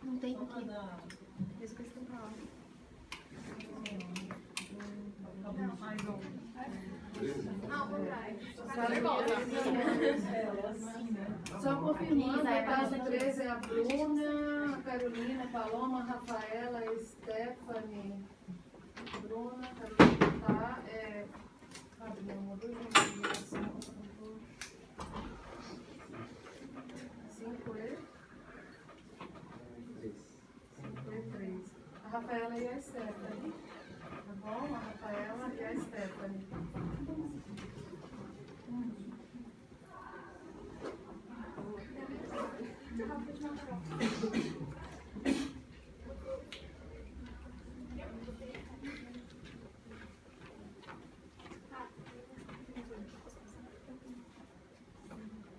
Não tem aqui. Mesmo que eles estão pra lá. Não, por trás. Só confirmando, a casa 13 é a Bruna, a Carolina, a Paloma, a Rafaela, a Stephanie. Bruna, Carolina, tá? Fabiana, 5 e 3. A Rafaela e a Stephanie. Tá bom? A Rafaela e a Stephanie.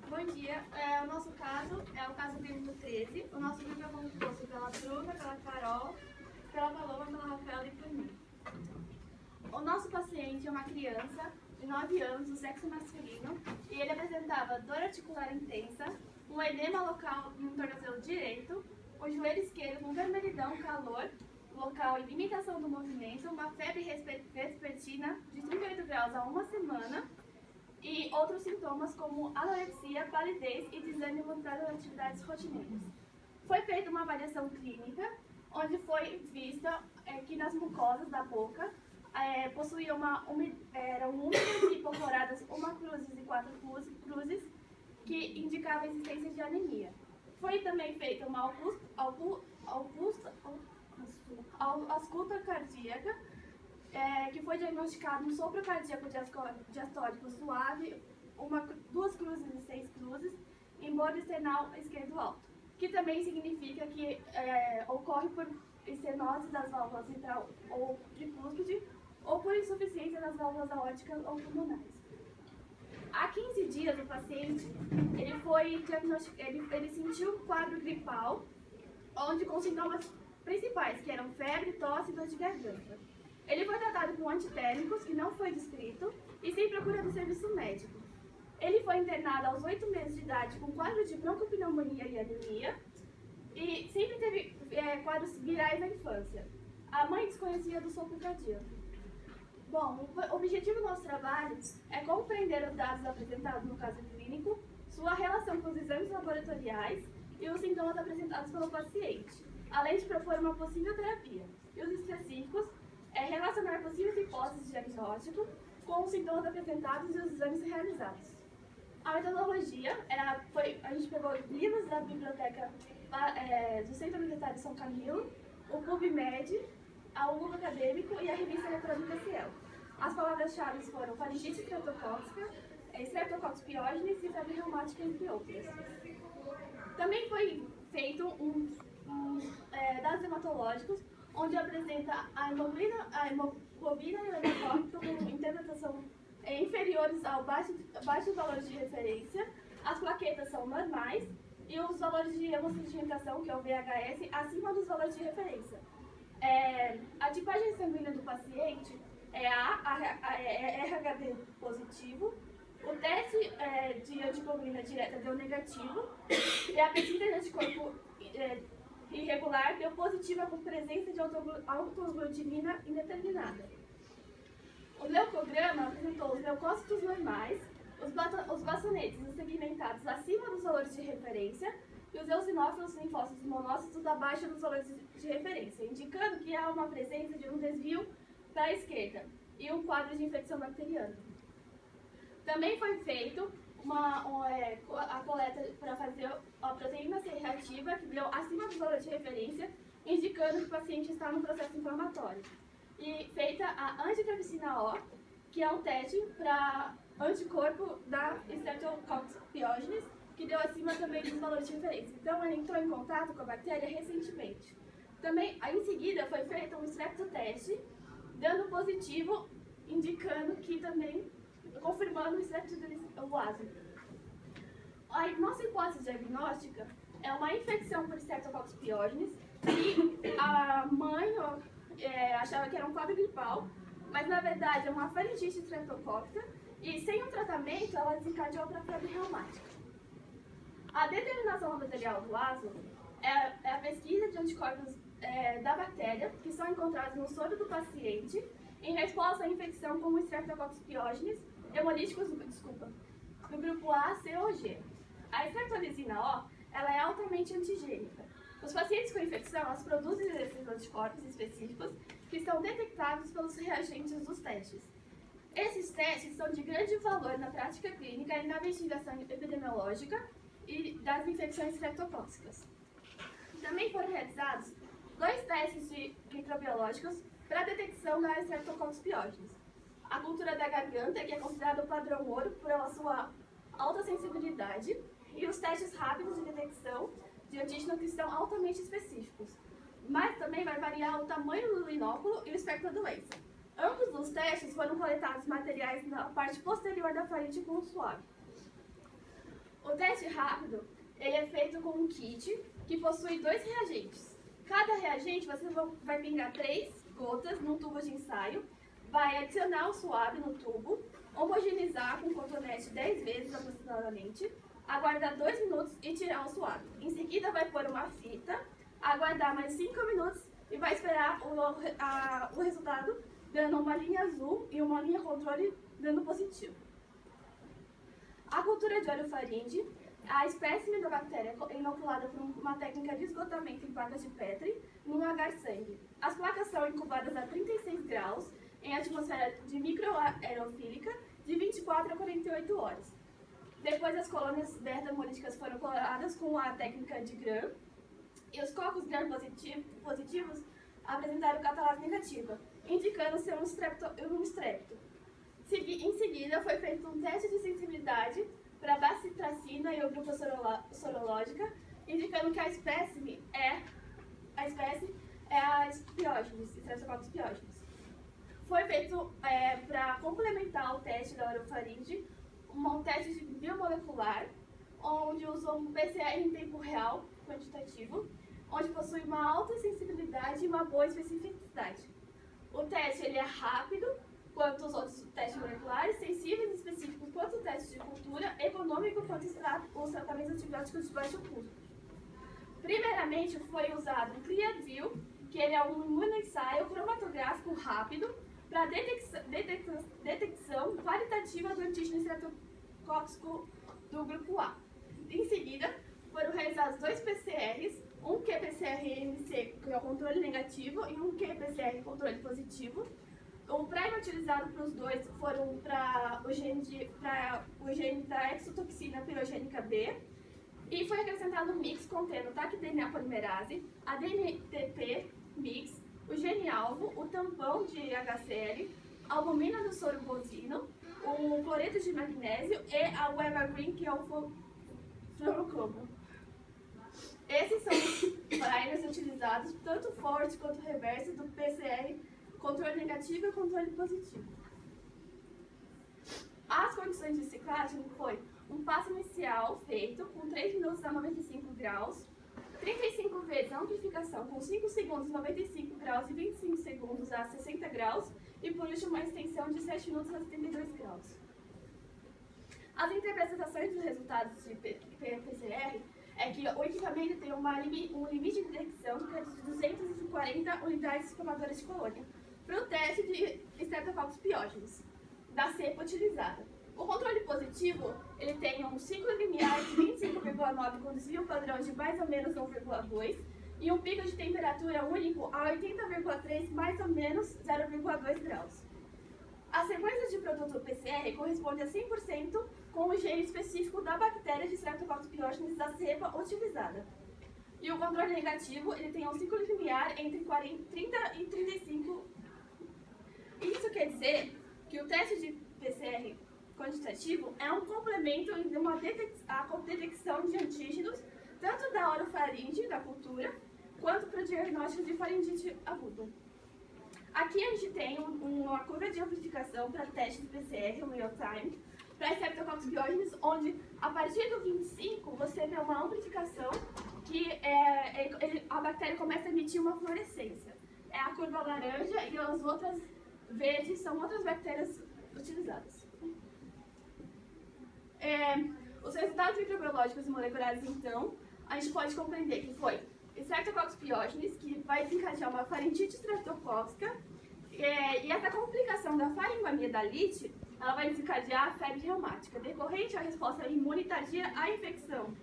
Bom dia, o nosso caso é o caso clínico 13. O nosso grupo é composto pela Bruna, pela Carol, pela Paloma, pela Rafaela e por mim. O nosso paciente é uma criança de 9 anos, do sexo masculino, e ele apresentava dor articular intensa, um edema local no tornozelo direito, o joelho esquerdo com vermelhidão, calor local e limitação do movimento, uma febre vespertina de 38 graus há uma semana, e outros sintomas como anorexia, palidez e desânimo das atividades rotineiras. Foi feita uma avaliação clínica, onde foi vista que nas mucosas da boca possuíam eram úmidas e perforadas uma cruzes e 4 cruzes, que indicavam a existência de anemia. Foi também feita uma ausculta cardíaca, que foi diagnosticado um sopro cardíaco diastólico suave, 2 cruzes e 6 cruzes, em bordo external esquerdo alto, que também significa que ocorre por estenose das válvulas mitral ou tricúspide, ou por insuficiência das válvulas aórticas ou pulmonares. Há 15 dias, o paciente ele sentiu um quadro gripal, onde com sintomas principais, que eram febre, tosse e dor de garganta. Ele foi tratado com antitérmicos, que não foi descrito, e sem procura do serviço médico. Ele foi internado aos 8 meses de idade com quadro de broncopneumonia e anemia, e sempre teve quadros virais na infância. A mãe desconhecia do sopro cardíaco. Bom, o objetivo do nosso trabalho é compreender os dados apresentados no caso clínico, sua relação com os exames laboratoriais e os sintomas apresentados pelo paciente, além de propor uma possível terapia. E os específicos é relacionar possíveis hipóteses de diagnóstico com os sintomas apresentados e os exames realizados. A metodologia, a gente pegou livros da biblioteca do Centro Universitário de São Camilo, o PubMed, o Google Acadêmico e a revista eletrônica Ciel. As palavras-chave foram faringite estreptocócica, Streptococcus pyogenes e febre reumática, entre outras. Também foi feito dados hematológicos, onde apresenta a hemoglobina e o hemocócrito com interpretação inferiores ao baixos valores de referência, as plaquetas são normais e os valores de hemossedimentação, que é o VHS, acima dos valores de referência. A tipagem sanguínea do paciente é RHD positivo, o teste de antiglobulina direta deu negativo e a pesquisa de anticorpo irregular deu positiva com presença de autoglutamina indeterminada. O leucograma apresentou os leucócitos normais, os bastonetes segmentados acima dos valores de referência e os eosinófilos linfócitos monócitos abaixo dos valores de referência, indicando que há uma presença de um desvio para a esquerda e um quadro de infecção bacteriana. Também foi feito a coleta para fazer a proteína C reativa, que deu acima dos valores de referência, indicando que o paciente está no processo inflamatório. E feita a angiotensina O, que é um teste para anticorpo da Streptococcus pyogenes, que deu acima também dos valores de referência. Então, ele entrou em contato com a bactéria recentemente. Também, em seguida, foi feito um streptoteste, dando positivo, indicando que também, confirmando o streptozoado. A nossa hipótese diagnóstica é uma infecção por Streptococcus pyogenes, e a mãe achava que era um quadro gripal, mas na verdade é uma faringite estreptocócica, e sem um tratamento ela desencadeou para febre reumática. A determinação laboratorial do ASO é a pesquisa de anticorpos da bactéria que são encontrados no soro do paciente em resposta à infecção como Streptococcus pyogenes, hemolíticos, do grupo A, C ou G. A estreptolizina O, ela é altamente antigênica. Os pacientes com infecção, elas produzem esses anticorpos específicos que são detectados pelos reagentes dos testes. Esses testes são de grande valor na prática clínica e na investigação epidemiológica e das infecções streptocóccicas. Também foram realizados 2 testes microbiológicos para a detecção da Streptococcus pyogenes. A cultura da garganta, que é considerada o padrão ouro pela sua alta sensibilidade, e os testes rápidos de detecção de antígeno que são altamente específicos. Mas também vai variar o tamanho do inóculo e o espectro da doença. Ambos os testes foram coletados materiais na parte posterior da faringe com o suave. O teste rápido ele é feito com um kit que possui 2 reagentes. Cada reagente você vai pingar 3 gotas num tubo de ensaio, vai adicionar o suave no tubo, homogeneizar com cotonete 10 vezes aproximadamente, aguardar 2 minutos e tirar o suave. Em seguida vai pôr uma fita, aguardar mais 5 minutos e vai esperar o resultado dando uma linha azul e uma linha controle dando positivo. A cultura de orofaringe, a espécime da bactéria é inoculada por uma técnica de esgotamento em placas de Petri num agar-sangue. As placas são incubadas a 36 graus em atmosfera de microaerofílica de 24 a 48 horas. Depois as colônias beta-hemolíticas foram coloradas com a técnica de Gram e os cocos Gram positivos apresentaram catalase negativa, indicando ser um strepto. Em seguida, foi feito um teste de sensibilidade para a bacitracina e o grupo sorológica, indicando que a espécie é a Pyogenes, Streptococcus pyogenes. Foi feito, para complementar o teste da orofaringe, um teste de biomolecular, onde usou um PCR em tempo real, quantitativo, onde possui uma alta sensibilidade e uma boa especificidade. O teste ele é rápido, quanto os outros testes moleculares, sensíveis e específicos quanto o teste de cultura, econômico quanto os tratamentos antibióticos de baixo custo. Primeiramente, foi usado o ClearView, que ele é um imunoensaio cromatográfico rápido para detecção qualitativa do antígeno estreptocócico do grupo A. Em seguida, foram realizados 2 PCRs, um qPCR-MC, que é o controle negativo, e um qPCR controle positivo. O prêmio utilizado para os dois foram para o gene da exotoxina pirogênica B, e foi acrescentado um mix contendo taquidna polimerase, a DNTP mix, o gene-alvo, o tampão de HCl, a albumina do soro bovino, o cloreto de magnésio e a Weber-Green, que é o fluorocromo. Esses são os primers utilizados, tanto forte quanto reverso, do PCR, controle negativo e controle positivo. As condições de ciclagem foi um passo inicial feito com 3 minutos a 95 graus, 35 vezes a amplificação com 5 segundos a 95 graus e 25 segundos a 60 graus, e por último uma extensão de 7 minutos a 72 graus. As interpretações dos resultados de PCR é que o equipamento tem um limite de detecção que é de 240 unidades formadoras de colônia para o teste de Streptococcus pyogenes, da cepa utilizada. O controle positivo, ele tem um ciclo linear de 25,9 com desvio padrão de mais ou menos 1,2 e um pico de temperatura único a 80,3 mais ou menos 0,2 graus. A sequência de produto PCR corresponde a 100% com o gene específico da bactéria de Streptococcus pyogenes da cepa utilizada. E o controle negativo, ele tem um ciclo linear entre 30 e 35. Isso quer dizer que o teste de PCR quantitativo é um complemento de uma detecção de antígenos, tanto da orofaringe, da cultura, quanto para o diagnóstico de faringite aguda. Aqui a gente tem uma curva de amplificação para teste de PCR, o real time, para Streptococcus pyogenes, onde a partir do 25 você vê uma amplificação que a bactéria começa a emitir uma fluorescência. É a curva laranja e as outras verdes são outras bactérias utilizadas. Os resultados microbiológicos e moleculares, então, a gente pode compreender que foi Streptococcus pyogenes, que vai desencadear uma faringite estreptocócica, e essa complicação da faringoamidalite, ela vai desencadear a febre reumática, decorrente à resposta imune tardia à infecção.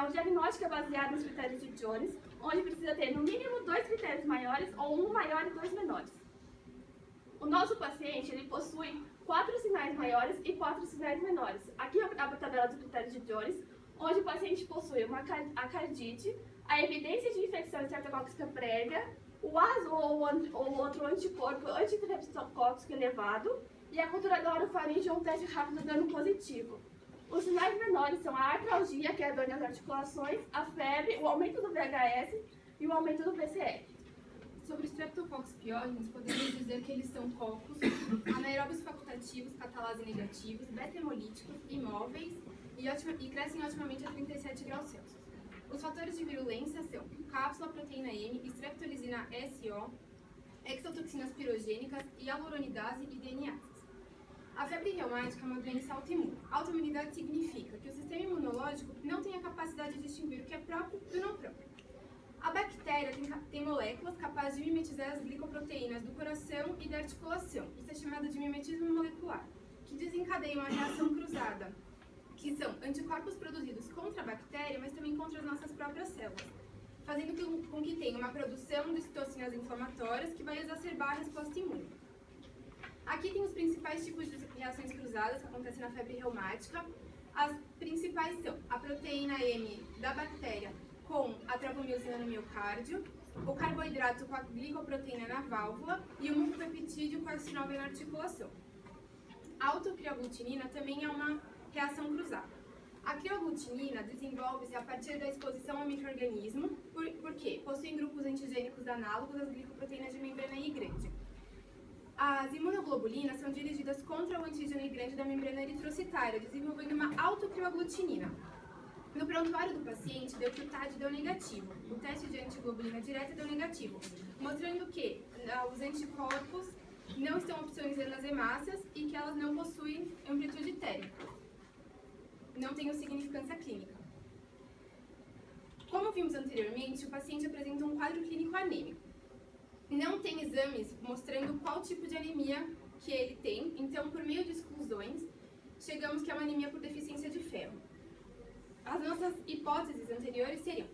O diagnóstico é baseado nos critérios de Jones, onde precisa ter no mínimo 2 critérios maiores ou um maior e 2 menores. O nosso paciente ele possui 4 sinais maiores e 4 sinais menores. Aqui é a tabela dos critérios de Jones, onde o paciente possui a cardite, a evidência de infecção estreptocócica prévia, o ASO ou outro anticorpo anti-estreptocócico elevado e a cultura da orofaringe ou um teste rápido dando positivo. Os sinais menores são a artralgia, que é a dor nas articulações, a febre, o aumento do VHS e o aumento do PCR. Sobre os Streptococcus pyogenes, podemos dizer que eles são cocos anaeróbios facultativos, catalase negativos, beta-hemolíticos, imóveis e crescem otimamente a 37 graus Celsius. Os fatores de virulência são cápsula proteína M, streptolisina SO, exotoxinas pirogênicas, hialuronidase e DNase. A febre reumática é uma doença autoimune. Autoimunidade significa que o sistema imunológico não tem a capacidade de distinguir o que é próprio do não próprio. A bactéria tem moléculas capazes de mimetizar as glicoproteínas do coração e da articulação. Isso é chamado de mimetismo molecular, que desencadeia uma reação cruzada, que são anticorpos produzidos contra a bactéria, mas também contra as nossas próprias células, fazendo com que tenha uma produção de citocinas inflamatórias que vai exacerbar a resposta imune. Aqui tem os principais tipos de reações cruzadas que acontecem na febre reumática. As principais são a proteína M da bactéria com a tropomioxina no miocárdio, o carboidrato com a glicoproteína na válvula e o mucopeptídeo com a sinóvia na articulação. A autocrioglutinina também é uma reação cruzada. A crioglutinina desenvolve-se a partir da exposição ao micro-organismo, porque possuem grupos antigênicos análogos às glicoproteínas de membrana I grande. As imunoglobulinas são dirigidas contra o antígeno I grande da membrana eritrocitária, desenvolvendo uma autocrioglutinina. No prontuário do paciente, deu que o TAD deu negativo. O teste de antiglobulina direta deu negativo, mostrando que os anticorpos não estão opsonizando as hemácias e que elas não possuem amplitude térmica. Não tem significância clínica. Como vimos anteriormente, o paciente apresenta um quadro clínico anêmico. Não tem exames mostrando qual tipo de anemia que ele tem, então, por meio de exclusões, chegamos que é uma anemia por deficiência de ferro. As nossas hipóteses anteriores seriam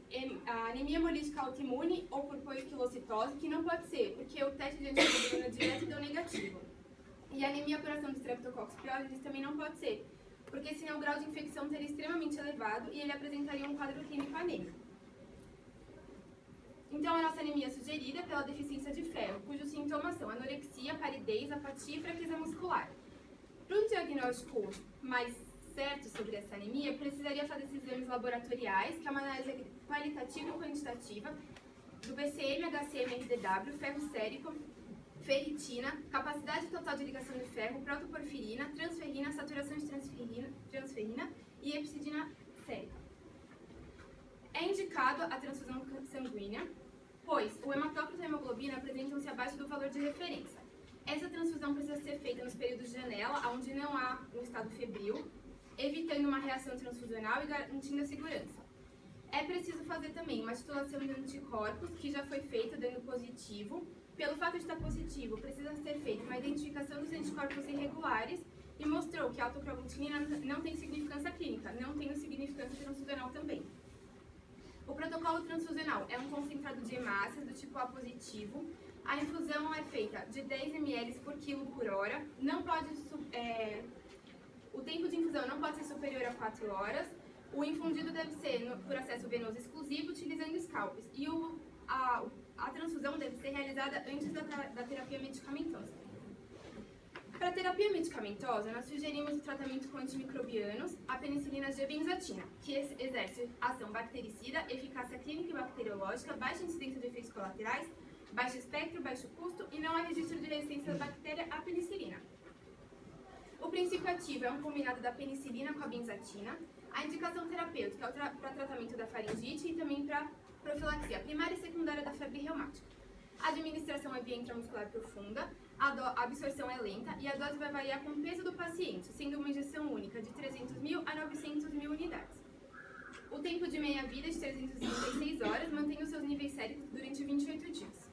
a anemia hemolítica autoimune ou por poiquilocitose, que não pode ser, porque o teste de antiglobulina direta deu negativo. E a anemia por ação de Streptococcus pyogenes também não pode ser, porque senão o grau de infecção teria extremamente elevado e ele apresentaria um quadro clínico anêmico. Então, a nossa anemia é sugerida pela deficiência de ferro, cujos sintomas são anorexia, palidez, apatia e fraqueza muscular. Para um diagnóstico mais certo sobre essa anemia, precisaria fazer esses exames laboratoriais, que é uma análise qualitativa e quantitativa, do BCM, HCM, RDW, ferro sérico, ferritina, capacidade total de ligação de ferro, protoporfirina, transferrina, saturação de transferrina e hepsidina sérica. É indicado a transfusão sanguínea, pois o hematócrito e a hemoglobina apresentam-se abaixo do valor de referência. Essa transfusão precisa ser feita nos períodos de janela, onde não há um estado febril, evitando uma reação transfusional e garantindo a segurança. É preciso fazer também uma titulação de anticorpos, que já foi feita dando positivo. Pelo fato de estar positivo, precisa ser feita uma identificação dos anticorpos irregulares e mostrou que a autocrioglutinina não tem significância clínica, não tem significância transfusional também. O protocolo transfusional é um concentrado de hemácias do tipo A positivo. A infusão é feita de 10 ml por quilo por hora. O tempo de infusão não pode ser superior a 4 horas. O infundido deve ser por acesso venoso exclusivo, utilizando scalpes. E a transfusão deve ser realizada antes da terapia medicamentosa. Para a terapia medicamentosa, nós sugerimos o tratamento com antimicrobianos, a penicilina G-benzatina, que exerce ação bactericida, eficácia clínica e bacteriológica, baixa incidência de efeitos colaterais, baixo espectro, baixo custo e não há registro de resistência da bactéria à penicilina. O princípio ativo é um combinado da penicilina com a benzatina. A indicação terapêutica é para tratamento da faringite e também para profilaxia primária e secundária da febre reumática. A administração é via intramuscular profunda, a absorção é lenta e a dose vai variar com o peso do paciente, sendo uma injeção única de 300.000 a 900.000 unidades. O tempo de meia-vida de 356 horas mantém os seus níveis séricos durante 28 dias.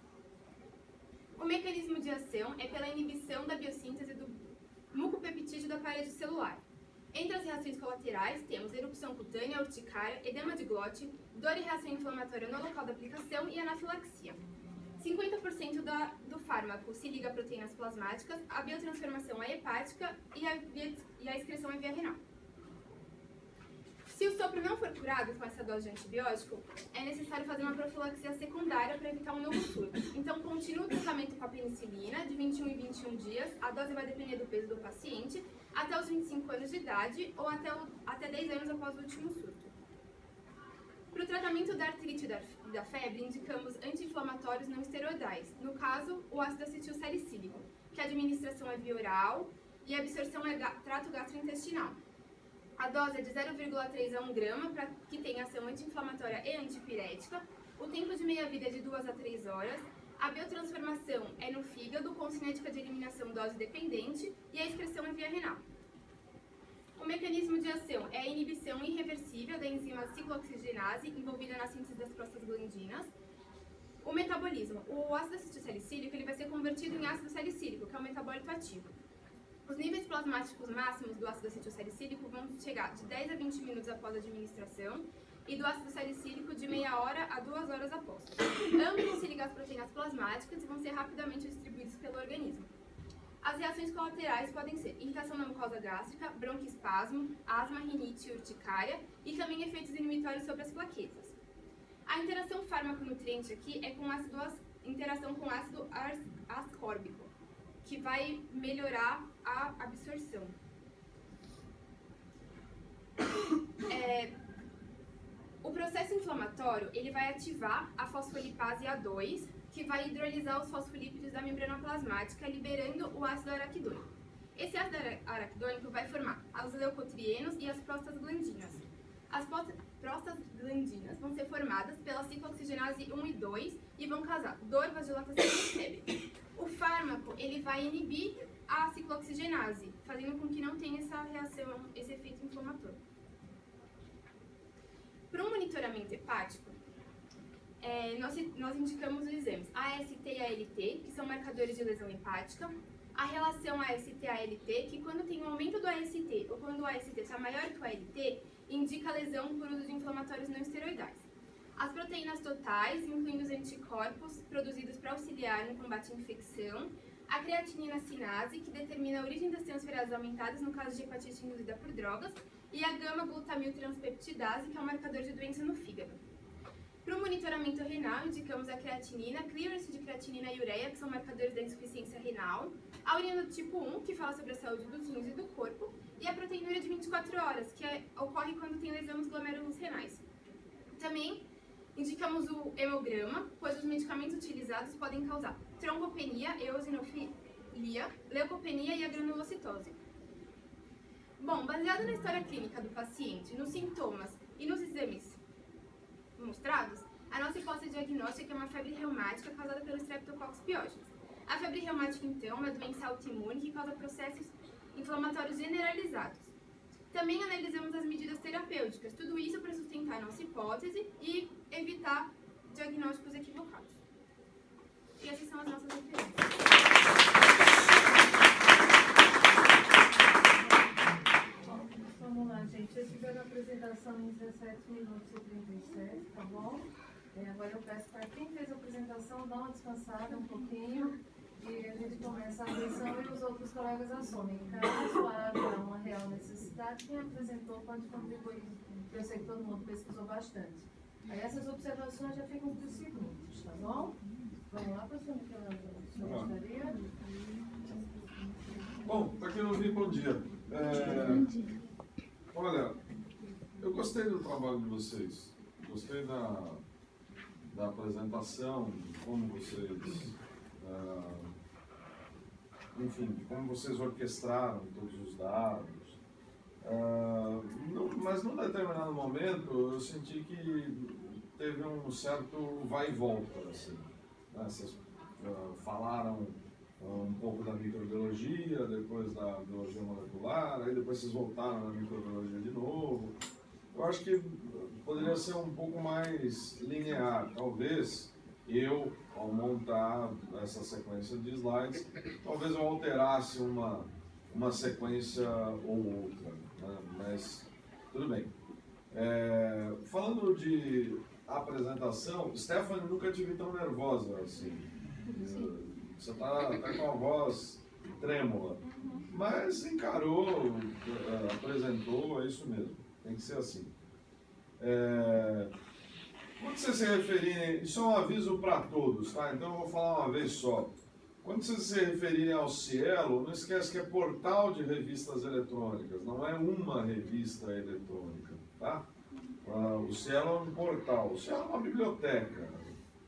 O mecanismo de ação é pela inibição da biossíntese do mucopeptídeo da parede celular. Entre as reações colaterais, temos erupção cutânea, urticária, edema de glote, dor e reação inflamatória no local da aplicação e anafilaxia. 50% do fármaco se liga a proteínas plasmáticas, a biotransformação é hepática e a excreção é via renal. Se o sopro não for curado com essa dose de antibiótico, é necessário fazer uma profilaxia secundária para evitar um novo surto. Então, continue o tratamento com a penicilina de 21 em 21 dias, a dose vai depender do peso do paciente, até os 25 anos de idade ou até 10 anos após o último surto. Para o tratamento da artrite e da febre, indicamos anti-inflamatórios não esteroidais, no caso, o ácido acetilsalicílico, que a administração é via oral e a absorção é trato gastrointestinal. A dose é de 0,3 a 1 grama, para que tenha ação anti-inflamatória e antipirética. O tempo de meia-vida é de 2 a 3 horas. A biotransformação é no fígado, com cinética de eliminação dose dependente, e a excreção é via renal. O mecanismo de ação é a inibição irreversível da enzima ciclooxigenase, envolvida na síntese das prostaglandinas. O metabolismo. O ácido acetilsalicílico ele vai ser convertido em ácido salicílico, que é um metabólito ativo. Os níveis plasmáticos máximos do ácido acetilsalicílico vão chegar de 10 a 20 minutos após a administração e do ácido salicílico de meia hora a 2 horas após. Ambos vão se ligar às proteínas plasmáticas e vão ser rapidamente distribuídos pelo organismo. As reações colaterais podem ser irritação na mucosa gástrica, broncoespasmo, asma, rinite e urticária e também efeitos inibitórios sobre as plaquetas. A interação fármaco-nutriente aqui é com interação com ácido ascórbico, que vai melhorar a absorção. O processo inflamatório ele vai ativar a fosfolipase A2, que vai hidrolisar os fosfolípidos da membrana plasmática, liberando o ácido araquidônico. Esse ácido araquidônico vai formar os leucotrienos e as prostaglandinas. As prostaglandinas vão ser formadas pela ciclooxigenase 1 e 2 e vão causar dor, vasodilatação e febre. O fármaco ele vai inibir a ciclooxigenase, fazendo com que não tenha essa reação, esse efeito inflamatório. Para um monitoramento hepático, nós indicamos os exames AST e ALT, que são marcadores de lesão hepática, a relação AST-ALT, que quando tem um aumento do AST ou quando o AST está maior que o ALT, indica lesão por uso de inflamatórios não esteroidais. As proteínas totais, incluindo os anticorpos produzidos para auxiliar no combate à infecção, a creatinina sinase, que determina a origem das transferases aumentadas no caso de hepatite induzida por drogas, e a gama-glutamiltranspeptidase, que é um marcador de doença no fígado. Para o monitoramento renal, indicamos a creatinina, clearance de creatinina e ureia, que são marcadores da insuficiência renal, a urina do tipo 1, que fala sobre a saúde dos rins e do corpo, e a proteinúria de 24 horas, que ocorre quando tem lesão nos glomérulos renais. Também indicamos o hemograma, pois os medicamentos utilizados podem causar trombopenia, eosinofilia, leucopenia e a granulocitose. Bom, baseado na história clínica do paciente, nos sintomas e nos exames mostrados, a nossa hipótese diagnóstica é uma febre reumática causada pelo Streptococcus pyogenes. A febre reumática, então, é uma doença autoimune que causa processos inflamatórios generalizados. Também analisamos as medidas terapêuticas, tudo isso para sustentar a nossa hipótese e evitar diagnósticos equivocados. E essas são as nossas referências. Vamos lá, gente. Vocês fizeram a apresentação em 17 minutos e 37, tá bom? Agora eu peço para quem fez a apresentação dar uma descansada um pouquinho e a gente começa a lição e os outros colegas assumem. Caso haja uma real necessidade, quem apresentou pode contribuir. Eu sei que todo mundo pesquisou bastante. Aí essas observações já ficam para os segundos, tá bom? Vamos lá, professor Miquel, você gostaria? Bom, para quem não viu, bom dia. Olha, eu gostei do trabalho de vocês, gostei da apresentação, de como vocês, enfim, de como vocês orquestraram todos os dados. Mas num determinado momento eu senti que teve um certo vai e volta, assim. Vocês falaram um pouco da microbiologia, depois da biologia molecular, aí depois vocês voltaram na microbiologia de novo. eu acho que poderia ser um pouco mais linear. Talvez eu, ao montar essa sequência de slides, talvez eu alterasse uma sequência ou outra, né? Mas tudo bem. Falando de apresentação, Stephanie, nunca te vi tão nervosa assim. Você tá com a voz trêmula, mas encarou, apresentou, é isso mesmo, tem que ser assim. Quando você se referir, isso é um aviso para todos, tá? Então eu vou falar uma vez só. Quando vocês se referirem ao Cielo, não esquece que é portal de revistas eletrônicas, não é uma revista eletrônica, tá? O Cielo é um portal, o Cielo é uma biblioteca,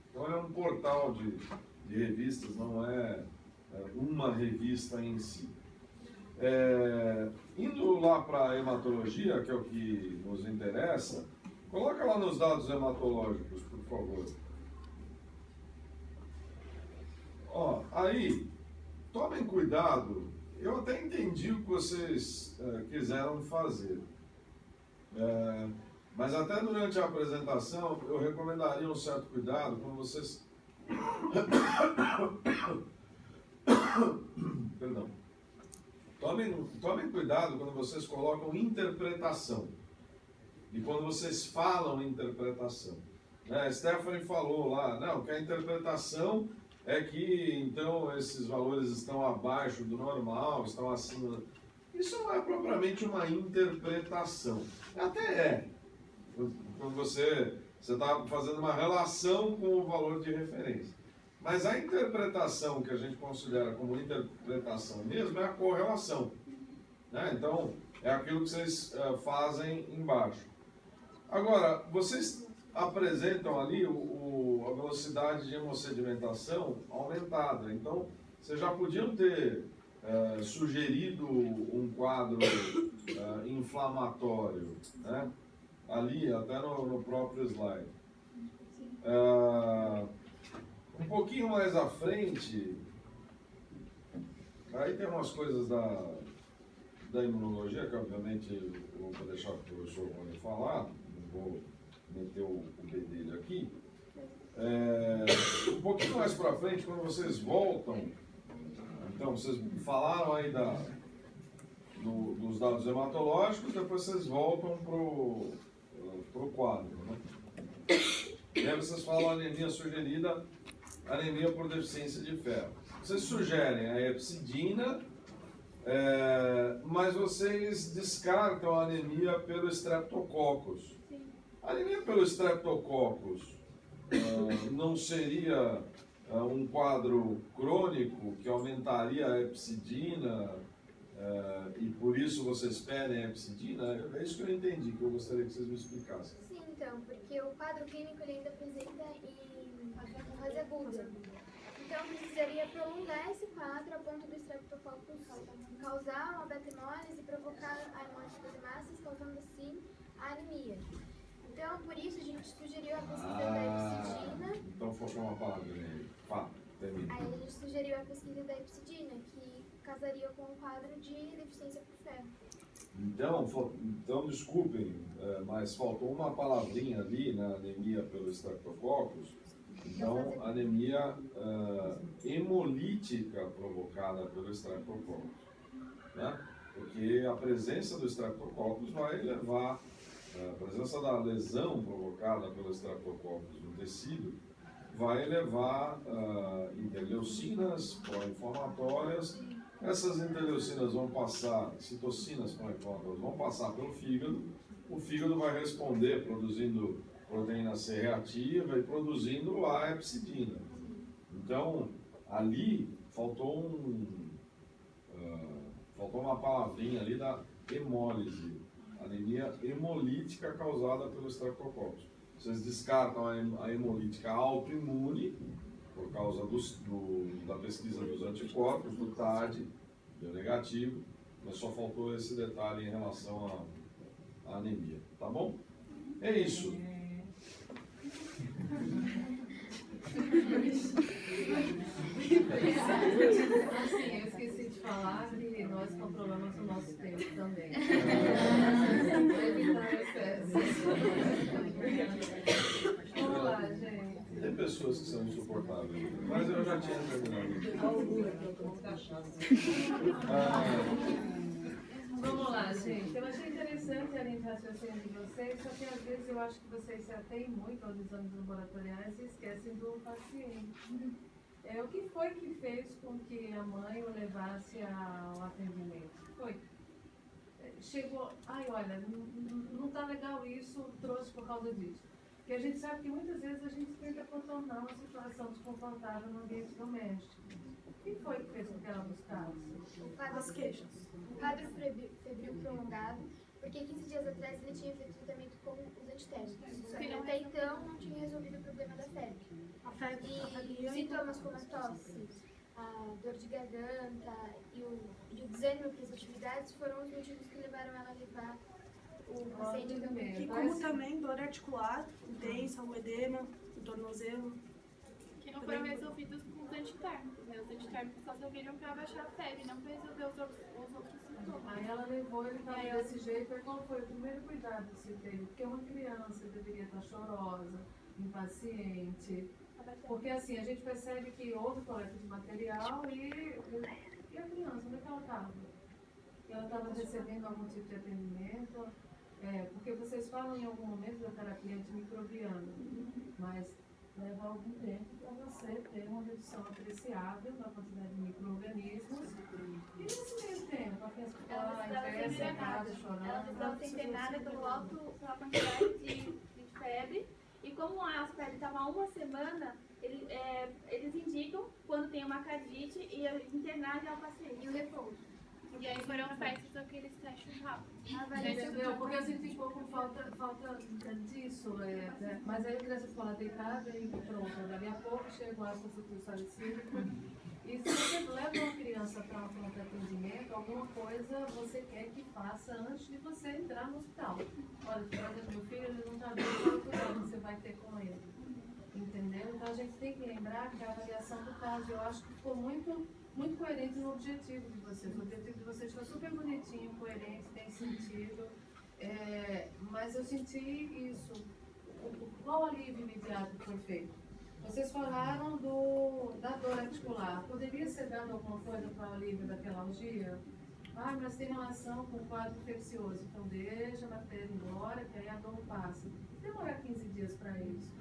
então é um portal de revistas, não é uma revista em si. Indo lá para a hematologia, que é o que nos interessa, coloca lá nos dados hematológicos, por favor. Ó, aí, tomem cuidado, eu até entendi o que vocês quiseram fazer, mas até durante a apresentação eu recomendaria um certo cuidado quando vocês... Perdão. Tomem cuidado quando vocês colocam interpretação e quando vocês falam interpretação. Stephanie falou lá, não, que a interpretação é que então esses valores estão abaixo do normal, estão acima. Isso não é propriamente uma interpretação. Até é. Quando você está fazendo uma relação com o valor de referência. Mas a interpretação que a gente considera como interpretação mesmo é a correlação. Né? Então, é aquilo que vocês fazem embaixo. Agora, vocês apresentam ali a velocidade de hemossedimentação aumentada. Então, vocês já podiam ter sugerido um quadro inflamatório, né? Ali, até no próprio slide. Um pouquinho mais à frente, aí tem umas coisas da imunologia, que obviamente eu vou deixar o professor Rony falar, não vou meter o B dele aqui. Um pouquinho mais para frente, quando vocês voltam, então vocês falaram aí dos dados hematológicos, depois vocês voltam pro quadro, né? E aí vocês falam anemia sugerida, anemia por deficiência de ferro. Vocês sugerem a hepcidina, mas vocês descartam a anemia pelo Streptococcus. A anemia pelo Streptococcus não seria um quadro crônico que aumentaria a hepcidina e por isso vocês pedem a hepcidina? É isso que eu entendi, que eu gostaria que vocês me explicassem. Sim, então, porque o quadro clínico ele ainda apresenta em fase aguda. Então, precisaria prolongar esse quadro a ponto do Streptococcus causar uma beta-hemólise e provocar a hemólise das hemácias, causando assim a anemia. Então, por isso a gente sugeriu a pesquisa da hepcidina. Então, faltou uma palavra aí. Termina. Aí a gente sugeriu a pesquisa da hepcidina, que casaria com o quadro de deficiência por ferro. Então desculpem, mas faltou uma palavrinha ali na anemia pelo Streptococcus. Então, anemia hemolítica provocada pelo Streptococcus, né? Porque a presença do Streptococcus vai levar, a presença da lesão provocada pelo Streptococcus no tecido vai levar interleucinas pró-inflamatórias. Essas interleucinas vão passar, citocinas pró-inflamatórias, vão passar pelo fígado. O fígado vai responder produzindo proteína C reativa e produzindo a hepcidina. Então, ali faltou uma palavrinha ali da hemólise, anemia hemolítica causada pelo Streptococcus. Vocês descartam a hemolítica autoimune, por causa da pesquisa dos anticorpos, do TAD, negativo, mas só faltou esse detalhe em relação à anemia, tá bom? É isso. Assim, eu esqueci de falar que nós controlamos o nosso tempo também. Para evitar excesso. Vamos lá, gente. Tem pessoas que são insuportáveis, mas eu já tinha terminado. Vamos lá, gente. Eu achei interessante a linha de raciocínio de vocês, só que às vezes eu acho que vocês se atêm muito aos exames laboratoriais e esquecem do paciente. O que foi que fez com que a mãe o levasse ao atendimento? Foi. Chegou, ai, olha, não está legal isso, trouxe por causa disso. Porque a gente sabe que muitas vezes a gente tenta contornar uma situação desconfortável no ambiente doméstico. O que foi que fez com que ela buscasse? As queixas. Um quadro febril prolongado, porque 15 dias atrás ele tinha feito tratamento com os antitérmicos. Só que até então não tinha resolvido o problema da febre. A febre. E sintomas como a tosse, a dor de garganta e o desânimo para as atividades foram os motivos que levaram ela a levar o paciente também. E como também dor articular, intensa, um edema, o tornozelo. Que não foram resolvidos com os antitérmicos, né? Os antitérmicos só serviram para abaixar a febre, não para resolver os outros sintomas. Aí ela levou, ele estava desse jeito, aí qual foi o primeiro cuidado que você teve? Porque uma criança deveria estar chorosa, impaciente, porque assim, a gente percebe que houve coleta de material e a criança, onde é que ela estava? Ela estava recebendo algum tipo de atendimento? Porque vocês falam em algum momento da terapia antimicrobiana, mas leva algum tempo para você ter uma redução apreciável na quantidade de micro-organismos. E nesse meio tempo, a criança fica lá em pé, sentada, chorando. Ela precisava ser internada pela quantidade de febre. E como a febre estava uma semana, eles indicam, quando tem uma cardite, e internar já o paciente. E o repouso. E aí foram feitos aqueles testes rápidos. Entendeu? Porque eu senti um pouco falta disso. Mas aí a criança ficou lá deitada e pronto. Dali a pouco chega o ácido acetilsalicílico. E se você leva uma criança para um pronto atendimento, alguma coisa você quer que faça antes de você entrar no hospital. Olha, por exemplo, meu filho ele não está bem, qual o cuidado que você vai ter com ele? Entendeu? Então a gente tem que lembrar que a avaliação do caso, eu acho que ficou muito coerente no objetivo de vocês. O objetivo de vocês está super bonitinho, coerente, tem sentido. Mas eu senti isso. Qual alívio imediato foi feito? Vocês falaram da dor articular. Poderia ser dado alguma coisa para o alívio daquela algia? Mas tem relação com o quadro infeccioso. Então deixa a bactéria embora, que aí a dor passa. Se demorar 15 dias para isso,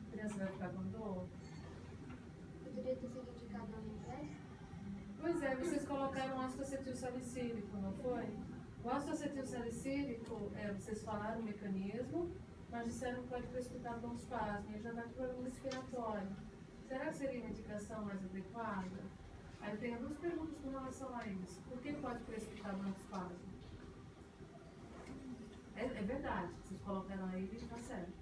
a criança vai ficar com dor? Poderia ter sido indicado ao invés? Pois é, vocês colocaram ácido acetilsalicílico, não foi? O ácido acetilsalicílico, vocês falaram o mecanismo, mas disseram que pode precipitar broncoespasmo, ele já vai para o problema respiratório. Será que seria uma indicação mais adequada? Aí eu tenho duas perguntas com relação a isso. Por que pode precipitar broncoespasmo? É verdade, vocês colocaram aí e está certo.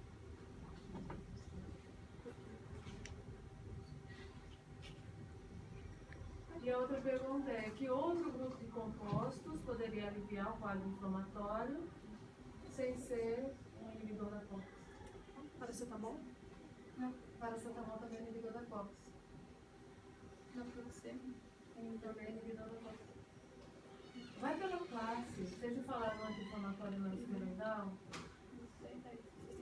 E a outra pergunta é, que outro grupo de compostos poderia aliviar o quadro inflamatório sem ser um inibidor da COX? Paracetamol? Não, paracetamol também é inibidor da COX. Não para você. Também é inibidor da COX. Vai pela classe. Vocês já falaram do anti-inflamatório não esteroidal?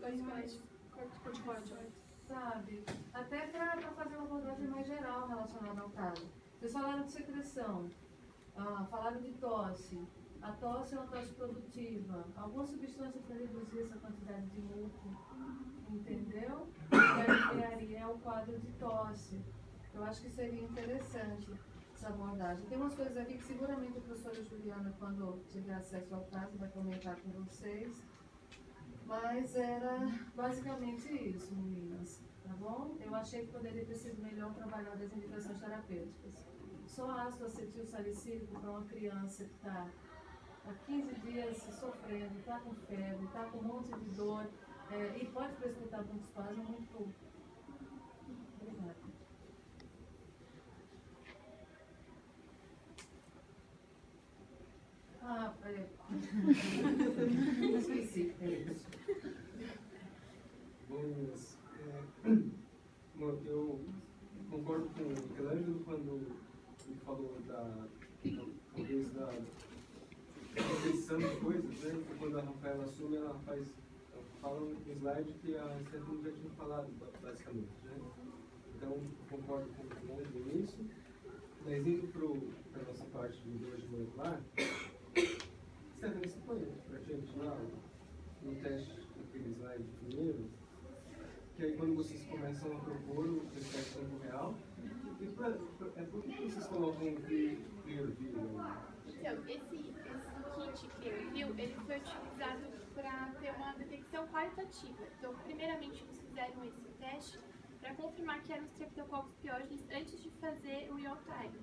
Corticoide. Sabe? Até para fazer uma abordagem mais geral relacionada ao caso. Vocês falaram de secreção, falaram de tosse. A tosse é uma tosse produtiva. Alguma substância para reduzir essa quantidade de muco, entendeu? E aí é o quadro de tosse. Eu acho que seria interessante essa abordagem. Tem umas coisas aqui que seguramente a professora Juliana, quando tiver acesso ao caso, vai comentar com vocês. Mas era basicamente isso, meninas. Tá bom? Eu achei que poderia ter sido melhor trabalhar das indicações terapêuticas. Só ácido acetilsalicílico para uma criança que está há 15 dias sofrendo, está com febre, está com um monte de dor e pode precipitar broncoespasmo muito pouco. Obrigada. Esqueci. Bom, eu concordo com o Michelangelo quando ele falou talvez da repetição de coisas, né? Porque quando a Rafaela assume, ela faz fala no slide que a Stephanie já tinha falado, basicamente, né? Então, concordo com o Leandro nisso. Mas indo para a nossa parte de biologia molecular, Stephanie, você põe para a gente lá no teste daquele slide primeiro, que aí quando vocês começam a propor o teste em tempo real, por que vocês colocam o Clearview? Então, esse kit Clearview, ele foi utilizado para ter uma detecção qualitativa. Então, primeiramente, eles fizeram esse teste para confirmar que eram Streptococcus pyogenes antes de fazer o real time.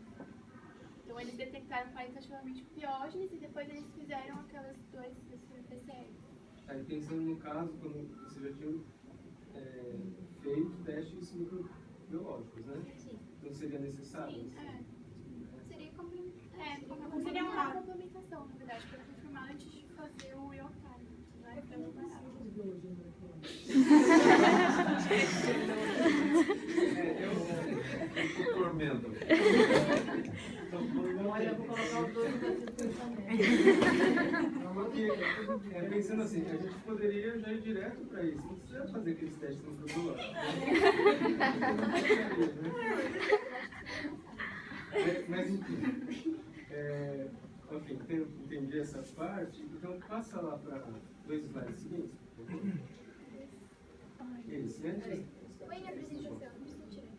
Então, eles detectaram qualitativamente o piógenes e depois eles fizeram aquelas dois PCRs. Aí pensando no caso, quando você já tinha feito testes microbiológicos, né? Sim. Não seria necessário? Sim, Seria complementar. seria uma complementação, na verdade, para confirmar antes de fazer o real time. Não é tão barato. Eu tormento. Olha, eu vou colocar os dois no teste de pensamento. Porque, pensando assim, a gente poderia já ir direto para isso. Não precisa fazer aqueles testes microbiológicos. Mas enfim, ok, entendi essa parte. Então passa lá para dois slides seguintes, por favor. Esse, né? Põe na apresentação, não precisa tirar.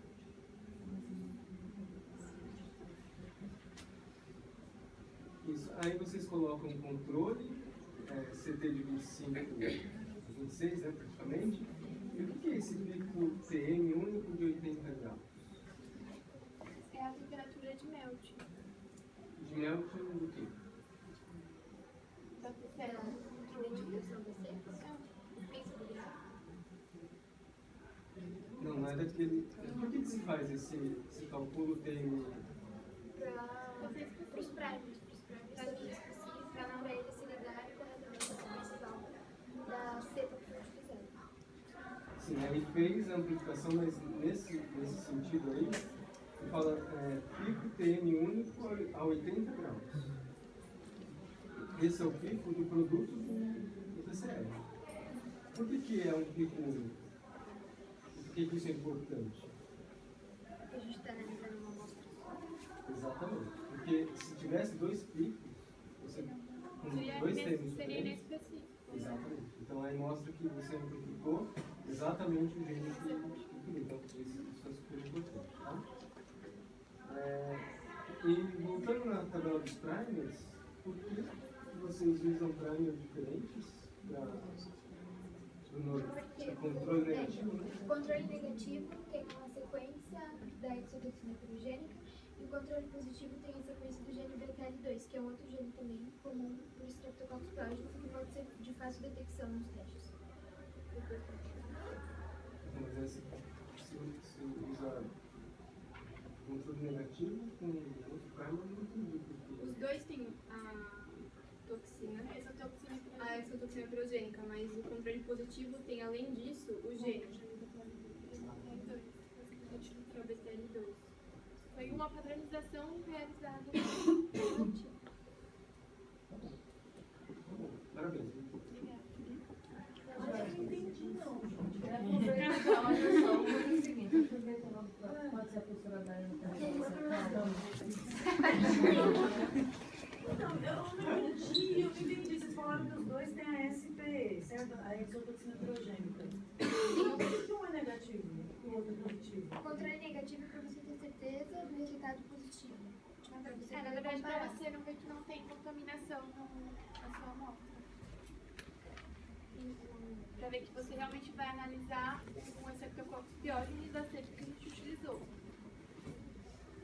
Isso. Aí vocês colocam um controle, CT de 25 a 26, né, praticamente. E o que é esse pico TM único de 80 graus? É a temperatura de melt De melting do quê? da PCR. Identificação da seca. Pensa do grau. Não é daquele... Por que se faz esse cálculo TM? Para os primers também específicos, para eles se lidarem corretamente a sequência da cepa que foi utilizada. Sim, ele fez a amplificação, mas nesse sentido aí, ele fala pico TM único a 80 graus. Esse é o pico do produto do PCR. Por que é um pico único? Por que isso é importante? Porque a gente está analisando uma amostra só. Exatamente. Porque se tivesse dois picos, você com dois termos Seria diferentes. inespecífico. Exatamente. Então aí mostra que você amplificou exatamente o gene que queria. Então isso é super importante. Tá? E voltando na tabela dos primers, por que vocês usam primers diferentes para controle negativo? Né? O controle negativo tem uma sequência da exotoxina pirogênica e o controle positivo tem a sequência do gene BTL2, que é um outro gene também comum para o Streptococcus pyogenes que pode ser de fácil detecção nos testes. Mas se usar controle negativo com outro primer, não entendi por quê. Os dois têm a toxina, a exotoxina pirogênica, mas o controle positivo tem, além disso, o gene, que é o BTL2. Foi uma padronização realizada Parabéns. Eu não entendi, não. Olha só, vou fazer o seguinte, deixa eu ver se pode ser a professora Daiane também. Não, eu não entendi. Vocês falaram que os dois têm a SP, certo? A exotoxina pirogênica. Por que um é negativo e o outro é positivo? O controle negativo é para você ter certeza do resultado positivo. Para você na poder verdade, para comparar. você não ver que não tem contaminação na sua amostra. Para ver que você realmente vai analisar um Streptococcus pyogenes da cepa que a gente utilizou.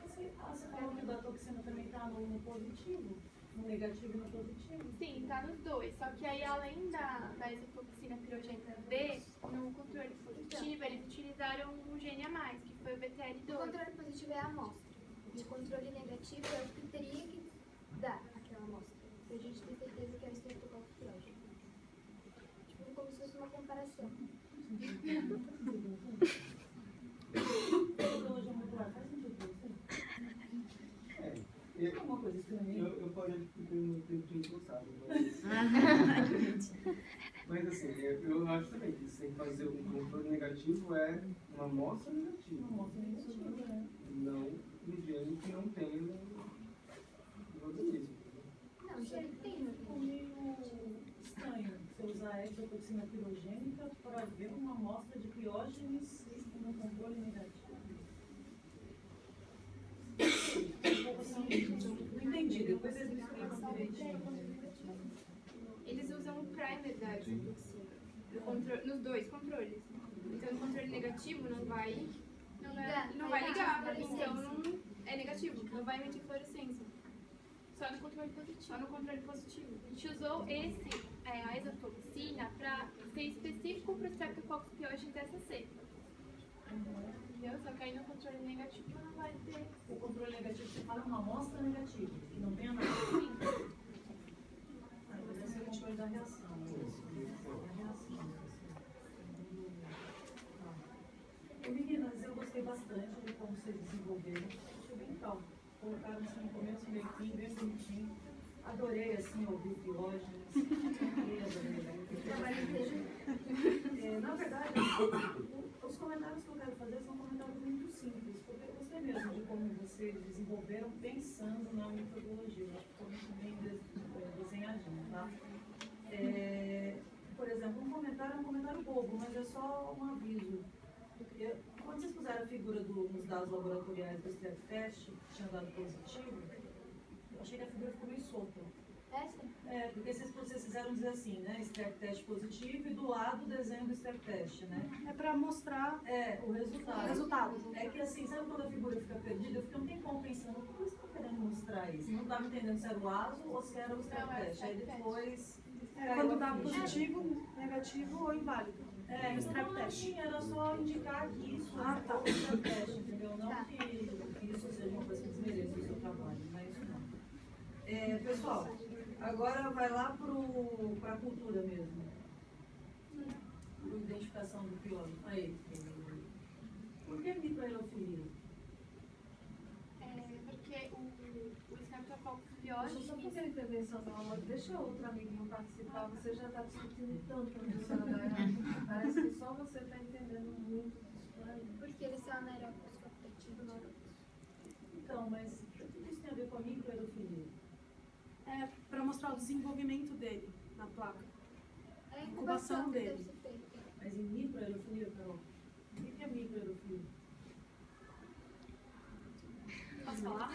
Você falou que o da toxina também está no positivo? No negativo e no positivo? Sim, tá nos dois. Só que aí, além da exotoxina pirogênica B, no controle positivo, eles utilizaram um gene a mais, que foi o O BTL2. controle positivo é a amostra. E o controle negativo é o que teria que dar aquela amostra. Para a gente ter certeza que é o Streptococcus pyogenes. Tipo, como se fosse uma comparação. Biologia molecular faz sentido pra você? É uma coisa estranha. Eu parei porque eu não tinha gostado. Mas assim, eu acho também que você tem que fazer um controle negativo é uma amostra negativa. Uma amostra negativa, né? Não um gene que não tem no organismo. Não, se ele tem. Ficou meio estranho você usar a exotoxina pirogênica para ver uma amostra de piógenes no controle negativo. Não entendi, depois eles me explicam direitinho. Eles usam o primer da exotoxina. Nos dois controles. Então, no controle negativo não vai ligar. Então, não é negativo. Não vai emitir fluorescência. Só no controle positivo. Só no controle positivo. A gente usou a exotoxina para ser específico para o Streptococcus pyogenes dessa cepa. Entendeu? Só que aí no controle negativo não vai ter. O controle negativo, você fala uma amostra negativa, que não tem nada. Aí vai ser o controle da reação. A reação. Tá. Meninas, eu gostei bastante de como vocês desenvolveram. Achei bem calmo. Colocaram assim no começo, meio fim, bem bonitinho. Adorei assim ouvir piógenes. Na verdade, os comentários que eu quero fazer são comentários muito simples, porque eu gostei mesmo de como vocês desenvolveram pensando na metodologia. Eu acho que ficou muito bem desenhadinho, tá? Por exemplo, um comentário é um comentário bobo, mas é só um aviso. Quando vocês puseram a figura nos dados laboratoriais do strep test, que tinha dado positivo, eu achei que a figura ficou meio solta. Essa? Porque vocês fizeram dizer assim, né? Strep test positivo e do lado o desenho do strep test, né? É para mostrar o resultado. o resultado. É que assim, sabe quando a figura fica perdida? Eu fiquei um tempão pensando, por que eles estão querendo mostrar isso? Não estava entendendo se era o ASO ou se era o strep test. Aí depois. Quando dá positivo, negativo ou inválido. No strep test. Era só indicar que isso tá. é o strep test, entendeu? Não que isso seja uma coisa que desmereça o seu trabalho, não é isso não. Pessoal, agora vai lá para a cultura mesmo. Para identificação do pior. Aí. Por que microaerofilia? Porque o Streptococcus Deixa eu só pyogenes. fazer a intervenção da aula. Deixa outro amiguinho participar. Você já está discutindo tanto a professora Dayana. Parece que só você está entendendo muito disso por aí. Porque eles são anaeróbicos facultativos. Então, mas o que isso tem a ver com a microaerofilia? É para mostrar o desenvolvimento dele na placa. É a Incubação incubação que dele. deve ser feita. Mas em microaerofilia, Carol? O que é microaerofilia? Posso falar?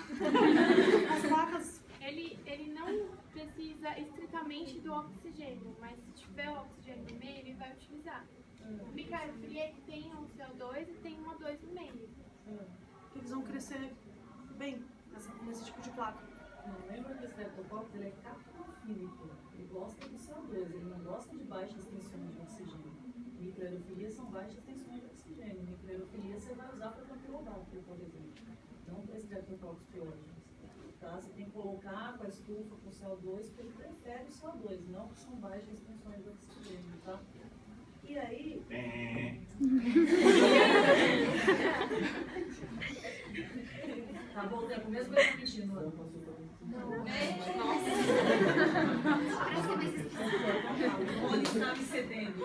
As placas, Ele não precisa estritamente do oxigênio, mas se tiver o oxigênio no meio, ele vai utilizar. O microaerofilia é que tem um CO2 e tem um O2 no meio. que eles vão crescer bem nesse tipo de placa. Não, lembra que o Streptococcus ele é capnofílico. Ele gosta do CO2, ele não gosta de baixas tensões de oxigênio. Microaerofilia são baixas tensões de oxigênio. Microaerofilia você vai usar para campylobacter, por exemplo. Não para Streptococcus pyogenes. Tá? Você tem que colocar com a estufa, com o CO2, porque ele prefere o CO2, não que são baixas tensões de oxigênio, tá? E aí... Tá bom, tempo, mesmo eu repetindo. O Rony está me cedendo.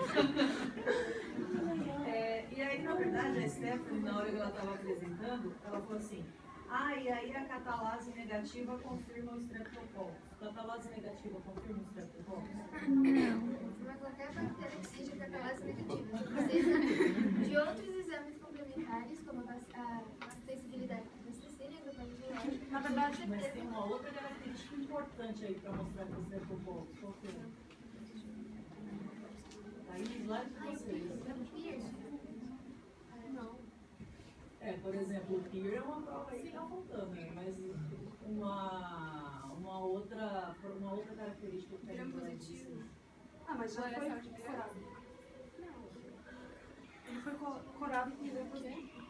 E aí, na verdade, a Stephanie, na hora que ela estava apresentando, ela falou assim, e aí a catalase negativa confirma o Streptococcus. Catalase negativa confirma o Streptococcus? Confirma qualquer bactéria que seja catalase negativa. Você precisa de outros exames complementares, como a acessibilidade da pesticina, agrupamento biológico. Na verdade, Mas tem uma outra característica importante aí para mostrar que o Streptococcus. Qual que é? Tá aí no slide de vocês. Não. Por exemplo, o PIR é uma prova aí que está faltando, né? Mas uma outra característica que tem Gram-positivo. mas já foi corado. Ele foi corado com gram-positivo.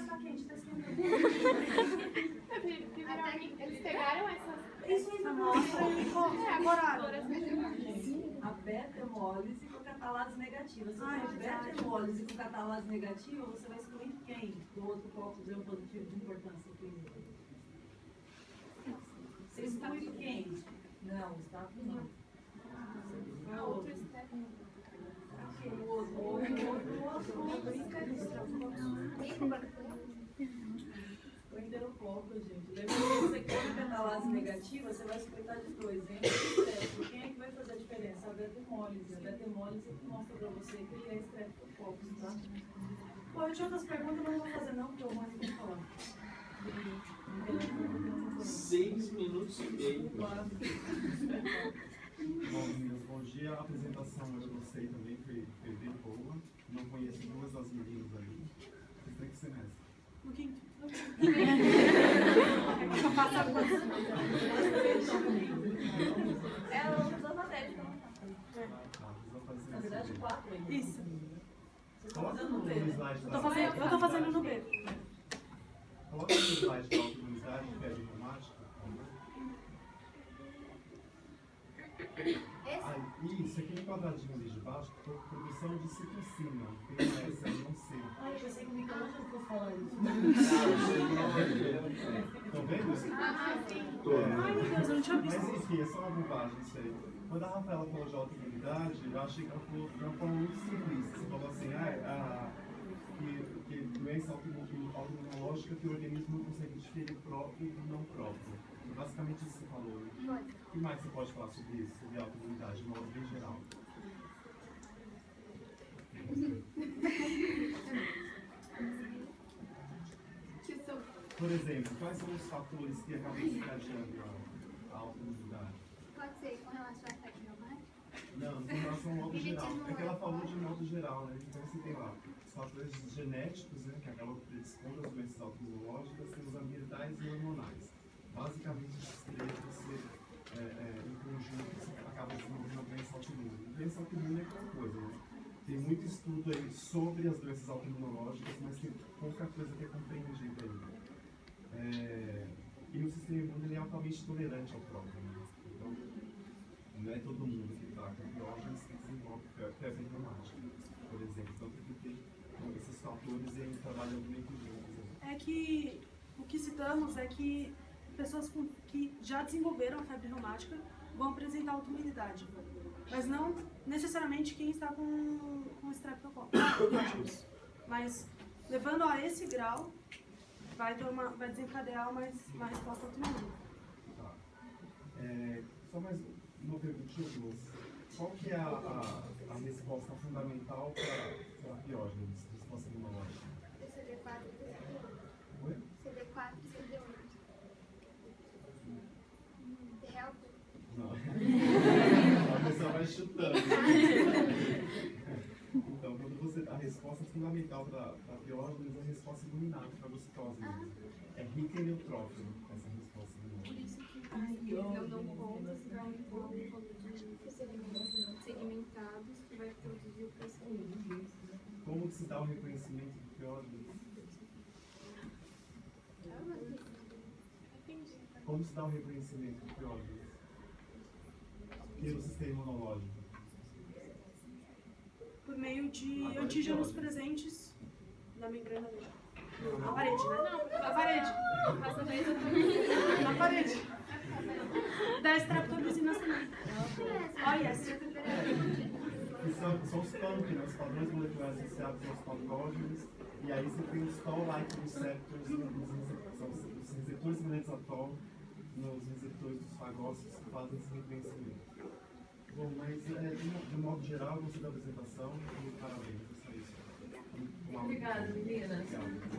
Tá quente, tá esquentando. Eles pegaram essas Isso aí Amostra e coraram. A beta-hemólise com catalase negativa. Se É for beta-hemólise com catalase negativa, você vai excluir quem do outro copo gram positivo de importância clínica? Vocês estão muito quente? Não, está não. Qual é o outro? O enterococo, gente. Lembra que você quer a catalase negativa, você vai suspeitar de dois. Quem é que vai fazer a diferença? A beta-hemólise. A beta-hemólise que mostra pra você que ele é estreptococcus, tá? Pô, eu tinha outras perguntas, mas não vou fazer não, porque eu mais vou falar. 6 minutos e meio. Bom, meninas, bom dia. A apresentação eu gostei também, foi bem boa. Não conheço duas das meninas ali. Vocês têm que ser mestre. No quinto. Ela usou matéria, então. Tá, vocês vão fazer Na verdade, 4 ainda. Isso. Vocês estão Coloca fazendo no no B, né? slide Eu tô fazendo no B. Coloca no slide da autoimunidade, que é diplomática, por favor. Isso aqui no quadradinho ali de baixo, produção de citocina. Tem uma S aí, não sei. Ai, eu pensei que o Michelangelo fosse falar isso. Estão vendo? Ai, meu Deus, eu não tinha visto. Mas enfim, é só uma bobagem isso aí. Quando a Rafaela falou de autoimunidade, eu achei que ela falou de uma forma muito simplista. Você falou assim, que doença autoimunológica que o organismo não consegue diferir próprio e não próprio. Basicamente isso que você falou. O que mais você pode falar sobre isso, sobre autoimunidade, de modo bem geral? Por exemplo, quais são os fatores que acabam desencadeando a autoimunidade? Pode ser com relação à tecnologia? Não, com relação ao modo geral. É que ela falou de modo geral, né? Então você tem lá os fatores genéticos, né, que acabam predispondo as doenças autoimunológicas, tem os ambientais e hormonais. Basicamente, esses três você, em conjunto, você acaba desenvolvendo uma doença autoimune. A doença autoimune é aquela coisa, né? Tem muito estudo aí sobre as doenças autoimunológicas, mas tem pouca coisa que é compreendida ainda. E o sistema imune ele é altamente tolerante ao próprio. Né? Então, não é todo mundo que está com piógenes que desenvolve febre reumática, por exemplo. Então, tem que ter esses fatores e aí trabalhando meio que juntos. É que o que citamos é que pessoas que já desenvolveram a febre reumática vão apresentar autoimunidade, mas não necessariamente quem está com estreptococcus. Mas levando a esse grau, vai desencadear uma resposta autoimune. Tá. Só mais uma perguntinha, duas. Qual que é a resposta fundamental para a piógenes, resposta imunológica? CD4 e CD8. Oi? CD4 e CD8. Real? Não. A pessoa vai chutando. Então, quando você, a resposta fundamental para a piógenes é a resposta imunidade para a glicose mesmo. É rica em neutrófilo, essa resposta imunológica. Não dão conta para um rolo de segmentados que vai produzir o crescimento. Como que se dá o reconhecimento de piógenes? Como se dá o reconhecimento de piógenes? Pelo sistema imunológico. Por meio de antígenos presentes na membrana dele. Na parede, né? Não, na parede. Na parede. Da estreptomicina também. Olha, Que são os PAMP, né? Os padrões moleculares associados aos patógenos. E aí você tem os toll-like receptors, são os receptores semelhantes a toll nos receptores dos fagócitos que fazem esse reconhecimento. Bom, mas de modo geral, eu gostei da apresentação e parabéns, é só isso. Obrigada, meninas. Obrigado.